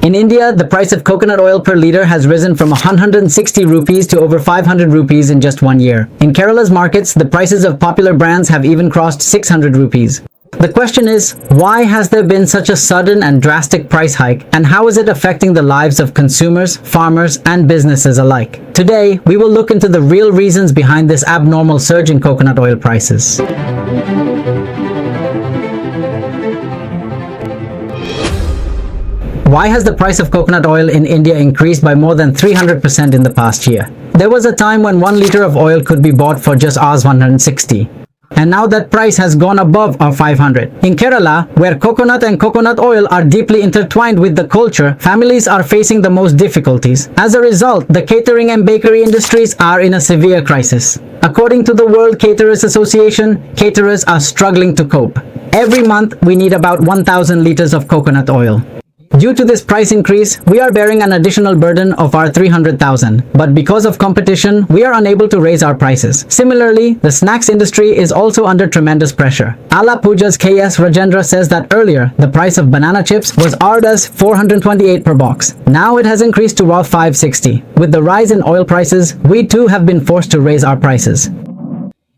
In India, the price of coconut oil per litre has risen from 160 rupees to over 500 rupees in just 1 year. In Kerala's markets, the prices of popular brands have even crossed 600 rupees. The question is, why has there been such a sudden and drastic price hike, and how is it affecting the lives of consumers, farmers, and businesses alike? Today, we will look into the real reasons behind this abnormal surge in coconut oil prices. Why has the price of coconut oil in India increased by more than 300% in the past year? There was a time when 1 litre of oil could be bought for just Rs 160. And now that price has gone above our 500. In Kerala, where coconut and coconut oil are deeply intertwined with the culture, families are facing the most difficulties. As a result, the catering and bakery industries are in a severe crisis. According to the World Caterers Association, caterers are struggling to cope. Every month, we need about 1,000 liters of coconut oil. Due to this price increase, we are bearing an additional burden of our 300,000. But because of competition, we are unable to raise our prices. Similarly, the snacks industry is also under tremendous pressure. Alappooja's K.S. Rajendra says that earlier, the price of banana chips was Rs 428 per box. Now it has increased to Rs 560. With the rise in oil prices, we too have been forced to raise our prices.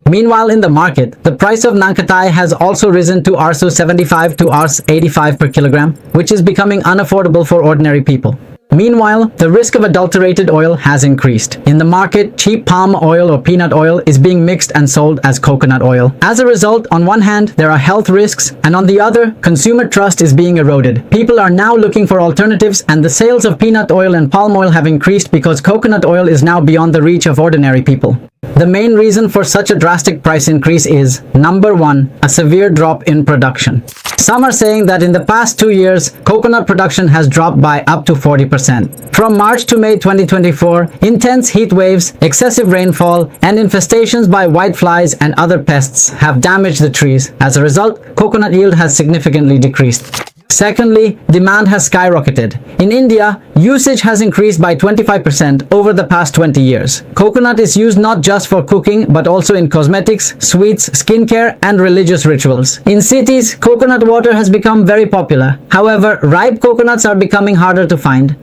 Meanwhile, in the market, the price of Nankatai has also risen to Rs 75 to Rs 85 per kilogram, which is becoming unaffordable for ordinary people. Meanwhile, the risk of adulterated oil has increased. In the market, cheap palm oil or peanut oil is being mixed and sold as coconut oil. As a result, on one hand, there are health risks, and on the other, consumer trust is being eroded. People are now looking for alternatives, and the sales of peanut oil and palm oil have increased because coconut oil is now beyond the reach of ordinary people. The main reason for such a drastic price increase is, number one, a severe drop in production. Some are saying that in the past 2 years, coconut production has dropped by up to 40%. From March to May 2024, intense heat waves, excessive rainfall, and infestations by whiteflies and other pests have damaged the trees. As a result, coconut yield has significantly decreased. Secondly, demand has skyrocketed. In India, usage has increased by 25% over the past 20 years. Coconut is used not just for cooking, but also in cosmetics, sweets, skincare, and religious rituals. In cities, coconut water has become very popular. However, ripe coconuts are becoming harder to find.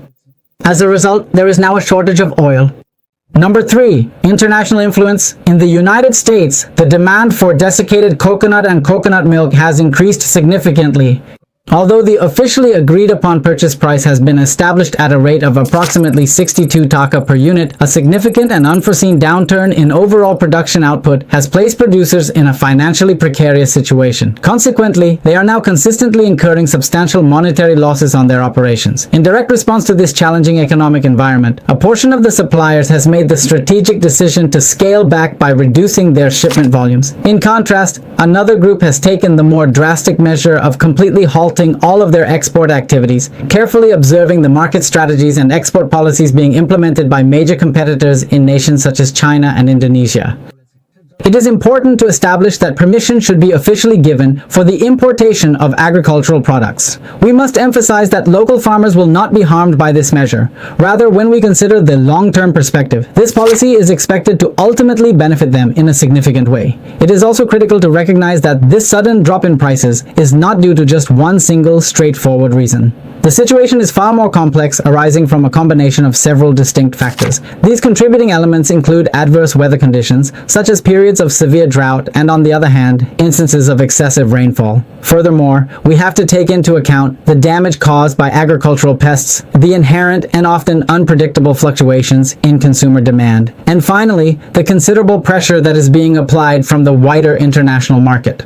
As a result, there is now a shortage of oil. Number 3. International influence. In the United States, the demand for desiccated coconut and coconut milk has increased significantly. Although the officially agreed upon purchase price has been established at a rate of approximately 62 taka per unit, a significant and unforeseen downturn in overall production output has placed producers in a financially precarious situation. Consequently, they are now consistently incurring substantial monetary losses on their operations. In direct response to this challenging economic environment, a portion of the suppliers has made the strategic decision to scale back by reducing their shipment volumes. In contrast, another group has taken the more drastic measure of completely halting all of their export activities, carefully observing the market strategies and export policies being implemented by major competitors in nations such as China and Indonesia. It is important to establish that permission should be officially given for the importation of agricultural products. We must emphasize that local farmers will not be harmed by this measure. Rather, when we consider the long-term perspective, this policy is expected to ultimately benefit them in a significant way. It is also critical to recognize that this sudden drop in prices is not due to just one single straightforward reason. The situation is far more complex, arising from a combination of several distinct factors. These contributing elements include adverse weather conditions, such as periods of severe drought, and on the other hand, instances of excessive rainfall. Furthermore, we have to take into account the damage caused by agricultural pests, the inherent and often unpredictable fluctuations in consumer demand, and finally, the considerable pressure that is being applied from the wider international market.